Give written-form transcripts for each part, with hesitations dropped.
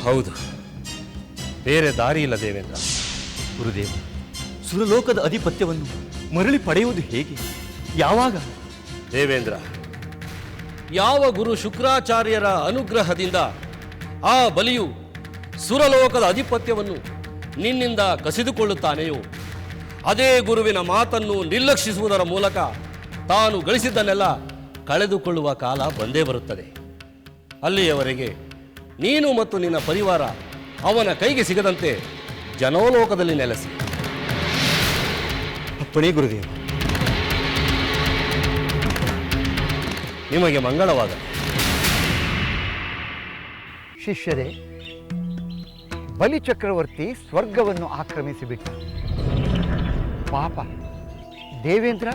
ಹೌದು, ಬೇರೆ ದಾರಿ ಇಲ್ಲ ದೇವೇಂದ್ರ. ಗುರುದೇವ, ಸುರಲೋಕದ ಅಧಿಪತ್ಯವನ್ನು ಮರಳಿ ಪಡೆಯುವುದು ಹೇಗೆ, ಯಾವಾಗ? ದೇವೇಂದ್ರ, ಯಾವ ಗುರು ಶುಕ್ರಾಚಾರ್ಯರ ಅನುಗ್ರಹದಿಂದ ಆ ಬಲಿಯು ಸುರಲೋಕದ ಅಧಿಪತ್ಯವನ್ನು ನಿನ್ನಿಂದ ಕಸಿದುಕೊಳ್ಳುತ್ತಾನೆಯೋ ಅದೇ ಗುರುವಿನ ಮಾತನ್ನು ನಿರ್ಲಕ್ಷಿಸುವುದರ ಮೂಲಕ ತಾನು ಗಳಿಸಿದ್ದನ್ನೆಲ್ಲ ಕಳೆದುಕೊಳ್ಳುವ ಕಾಲ ಬಂದೇ ಬರುತ್ತದೆ. ಅಲ್ಲಿಯವರೆಗೆ ನೀನು ಮತ್ತು ನಿನ್ನ ಪರಿವಾರ ಅವನ ಕೈಗೆ ಸಿಗದಂತೆ ಜನೋಲೋಕದಲ್ಲಿ ನೆಲೆಸಿ. ಅಪ್ಪಣೆ ಗುರುದೇವ. ನಿಮಗೆ ಮಂಗಳವಾದ. ಶಿಷ್ಯರೇ, ಬಲಿಚಕ್ರವರ್ತಿ ಸ್ವರ್ಗವನ್ನು ಆಕ್ರಮಿಸಿಬಿಟ್ಟ. ಪಾಪ ದೇವೇಂದ್ರ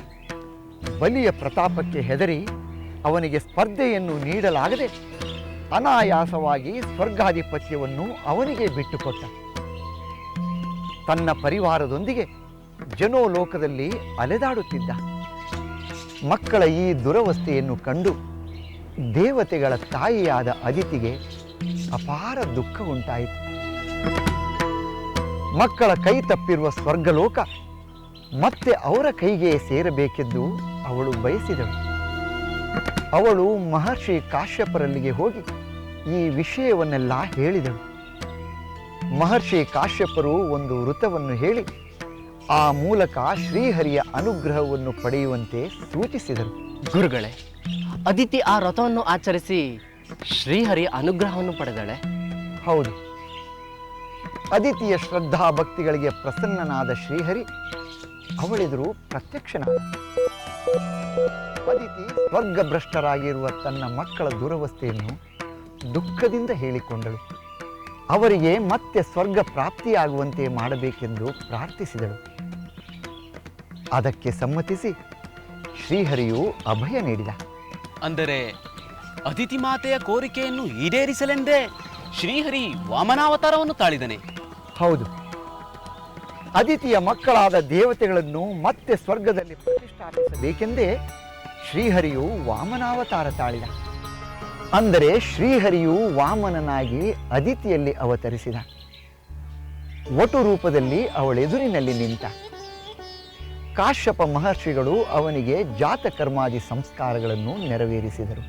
ಬಲಿಯ ಪ್ರತಾಪಕ್ಕೆ ಹೆದರಿ ಅವನಿಗೆ ಸ್ಪರ್ಧೆಯನ್ನು ನೀಡಲಾಗದೆ ಅನಾಯಾಸವಾಗಿ ಸ್ವರ್ಗಾಧಿಪತ್ಯವನ್ನು ಅವನಿಗೆ ಬಿಟ್ಟುಕೊಟ್ಟ. ತನ್ನ ಪರಿವಾರದೊಂದಿಗೆ ಜನೋಲೋಕದಲ್ಲಿ ಅಲೆದಾಡುತ್ತಿದ್ದ. ಮಕ್ಕಳ ಈ ದುರವಸ್ಥೆಯನ್ನು ಕಂಡು ದೇವತೆಗಳ ತಾಯಿಯಾದ ಅದಿತಿಗೆ ಅಪಾರ ದುಃಖ ಉಂಟಾಯಿತು. ಮಕ್ಕಳ ಕೈ ತಪ್ಪಿರುವ ಸ್ವರ್ಗಲೋಕ ಮತ್ತೆ ಅವರ ಕೈಗೆ ಸೇರಬೇಕೆಂದು ಅವಳು ಬಯಸಿದಳು. ಅವಳು ಮಹರ್ಷಿ ಕಾಶ್ಯಪರಲ್ಲಿಗೆ ಹೋಗಿ ಈ ವಿಷಯವನ್ನೆಲ್ಲ ಹೇಳಿದಳು. ಮಹರ್ಷಿ ಕಾಶ್ಯಪರು ಒಂದು ವೃತವನ್ನು ಹೇಳಿ ಆ ಮೂಲಕ ಶ್ರೀಹರಿಯ ಅನುಗ್ರಹವನ್ನು ಪಡೆಯುವಂತೆ ಸೂಚಿಸಿದರು. ಗುರುಗಳೇ, ಅದಿತಿ ಆ ವ್ರತವನ್ನು ಆಚರಿಸಿ ಶ್ರೀಹರಿಯ ಅನುಗ್ರಹವನ್ನು ಪಡೆದಳೆ. ಹೌದು, ಅದಿತಿಯ ಶ್ರದ್ಧಾ ಭಕ್ತಿಗಳಿಗೆ ಪ್ರಸನ್ನನಾದ ಶ್ರೀಹರಿ ಅವಳೆದುರು ಪ್ರತ್ಯಕ್ಷನಾದ. ಅದಿತಿ ಸ್ವರ್ಗಭ್ರಷ್ಟರಾಗಿರುವ ತನ್ನ ಮಕ್ಕಳ ದುರವಸ್ಥೆಯನ್ನು ದುಃಖದಿಂದ ಹೇಳಿಕೊಂಡಳು. ಅವರಿಗೆ ಮತ್ತೆ ಸ್ವರ್ಗ ಪ್ರಾಪ್ತಿಯಾಗುವಂತೆ ಮಾಡಬೇಕೆಂದು ಪ್ರಾರ್ಥಿಸಿದಳು. ಅದಕ್ಕೆ ಸಮ್ಮತಿಸಿ ಶ್ರೀಹರಿಯು ಅಭಯ ನೀಡಿದ. ಅಂದರೆ ಅದಿತಿ ಮಾತೆಯ ಕೋರಿಕೆಯನ್ನು ಈಡೇರಿಸಲೆಂದೇ ಶ್ರೀಹರಿ ವಾಮನಾವತಾರವನ್ನು ತಾಳಿದನೆ. ಹೌದು, ಅದಿತಿಯ ಮಕ್ಕಳಾದ ದೇವತೆಗಳನ್ನು ಮತ್ತೆ ಸ್ವರ್ಗದಲ್ಲಿ ಪ್ರತಿಷ್ಠಾಪಿಸಬೇಕೆಂದೇ ಶ್ರೀಹರಿಯು ವಾಮನಾವತಾರ ತಾಳಿದ. ಅಂದರೆ ಶ್ರೀಹರಿಯು ವಾಮನನಾಗಿ ಅದಿತಿಯಲ್ಲಿ ಅವತರಿಸಿದ. ವಟು ರೂಪದಲ್ಲಿ ಅವಳೆದುರಿನಲ್ಲಿ ನಿಂತ. ಕಾಶ್ಯಪ ಮಹರ್ಷಿಗಳು ಅವನಿಗೆ ಜಾತಕರ್ಮಾದಿ ಸಂಸ್ಕಾರಗಳನ್ನು ನೆರವೇರಿಸಿದರು.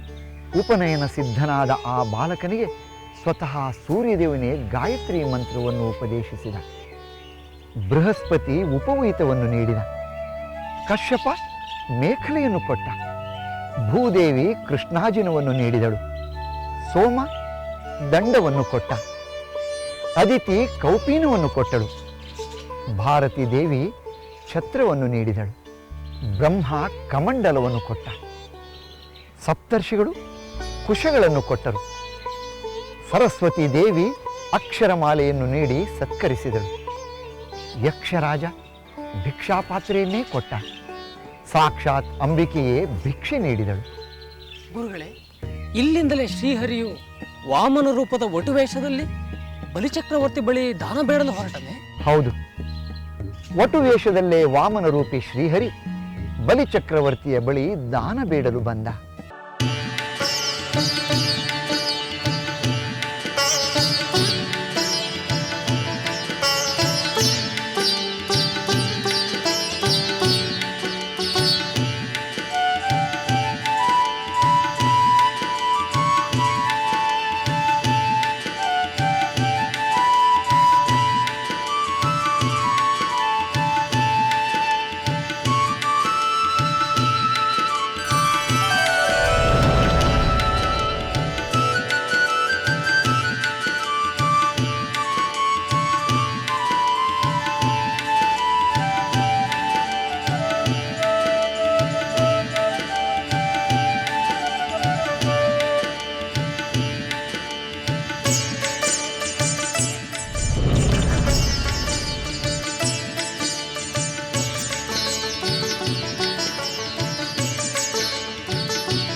ಉಪನಯನ ಸಿದ್ಧನಾದ ಆ ಬಾಲಕನಿಗೆ ಸ್ವತಃ ಸೂರ್ಯದೇವನೇ ಗಾಯತ್ರಿ ಮಂತ್ರವನ್ನು ಉಪದೇಶಿಸಿದ. ಬೃಹಸ್ಪತಿ ಉಪವೀತವನ್ನು ನೀಡಿದ. ಕಶ್ಯಪ ಮೇಖಲೆಯನ್ನು ಕೊಟ್ಟ. ಭೂದೇವಿ ಕೃಷ್ಣಾಜಿನವನ್ನು ನೀಡಿದಳು. ಸೋಮ ದಂಡವನ್ನು ಕೊಟ್ಟ. ಅದಿತಿ ಕೌಪೀನವನ್ನು ಕೊಟ್ಟಳು. ಭಾರತೀ ದೇವಿ ಛತ್ರವನ್ನು ನೀಡಿದಳು. ಬ್ರಹ್ಮ ಕಮಂಡಲವನ್ನು ಕೊಟ್ಟ. ಸಪ್ತರ್ಷಿಗಳು ಕುಶಗಳನ್ನು ಕೊಟ್ಟರು. ಸರಸ್ವತಿ ದೇವಿ ಅಕ್ಷರಮಾಲೆಯನ್ನು ನೀಡಿ ಸತ್ಕರಿಸಿದಳು. ಯಕ್ಷರಾಜ ಭಿಕ್ಷಾಪಾತ್ರೆಯನ್ನೇ ಕೊಟ್ಟ. ಸಾಕ್ಷಾತ್ ಅಂಬಿಕೆಯೇ ಭಿಕ್ಷೆ ನೀಡಿದಳು. ಗುರುಗಳೇ, ಇಲ್ಲಿಂದಲೇ ಶ್ರೀಹರಿಯು ವಾಮನ ರೂಪದ ವಟುವೇಷದಲ್ಲಿ ಬಲಿಚಕ್ರವರ್ತಿ ಬಳಿ ದಾನ ಬೇಡಲು ಹೊರಟನೆ. ಹೌದು, ವಟುವೇಷದಲ್ಲೇ ವಾಮನ ರೂಪಿ ಶ್ರೀಹರಿ ಬಲಿಚಕ್ರವರ್ತಿಯ ಬಳಿ ದಾನ ಬೇಡಲು ಬಂದ.